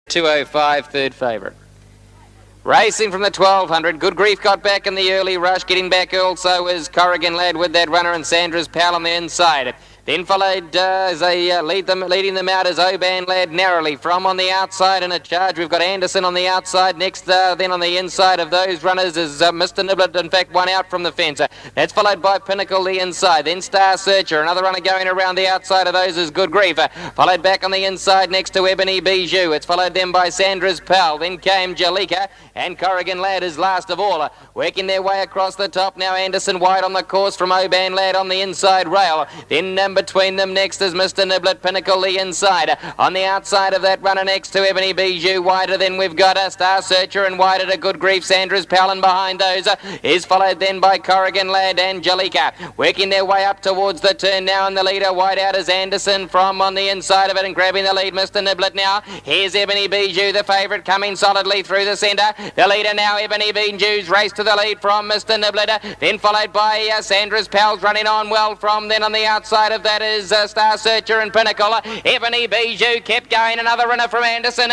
205, third favourite. Racing from the 1200, Good Grief got back in the early rush. Getting back also is Corrigan Lad with that runner, and Sandra's Pal on the inside. Then followed as they leading them out is Oban Lad narrowly from on the outside in a charge. We've got Anderson on the outside. Next then on the inside of those runners is Mr. Niblet, in fact one out from the fence. That's followed by Pinnacle the inside. Then Star Searcher, another runner going around the outside of those is Good Grief. Followed back on the inside next to Ebony Bijou. It's followed then by Sandra's Pal. Then came Jalika, and Corrigan Lad is last of all. Working their way across the top now, Anderson wide on the course from Oban Lad on the inside rail. Then between them next is Mr. Niblet, Pinnacle the inside. On the outside of that runner next to Ebony Bijou, wider then we've got a Star Searcher, and wider to Good Grief, Sandra's Pal, and behind those is followed then by Corrigan Lad and Jalika. Working their way up towards the turn now, and the leader wide out is Anderson from on the inside of it, and grabbing the lead Mr. Niblet now. Here's Ebony Bijou, the favourite, coming solidly through the centre. The leader now, Ebony Bijou's race to the lead from Mr. Niblet, then followed by Sandra's Pal's running on well from then on the outside of that is Star Searcher and Pinnacle. Ebony Bijou kept going, another runner from Anderson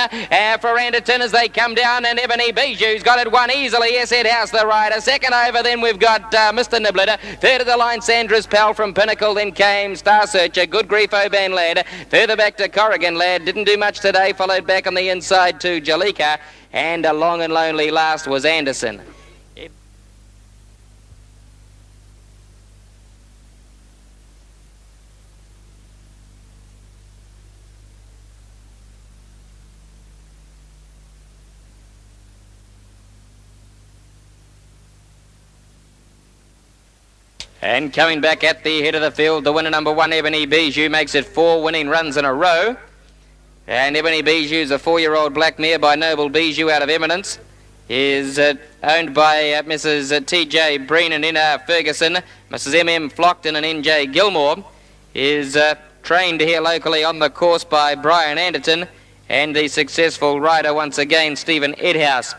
for Anderton as they come down, and Ebony Bijou's got it won easily. Yes, Ed House the rider. Second over then we've got Mr. Niblet. Third of the line Sandra's Pal from Pinnacle, then came Star Searcher, Good Grief, Oban Lad. Further back to Corrigan Lad, didn't do much today, followed back on the inside to Jalika, and a long and lonely last was Anderson. And coming back at the head of the field, the winner number 1, Ebony Bijou, makes it 4 winning runs in a row. And Ebony Bijou is a 4-year-old black mare by Noble Bijou out of Eminence. Is owned by Mrs. T.J. Breen and Nina Ferguson, Mrs. M.M. Flockton and N.J. Gilmore. Is trained here locally on the course by Brian Anderton, and the successful rider once again, Stephen Edhouse.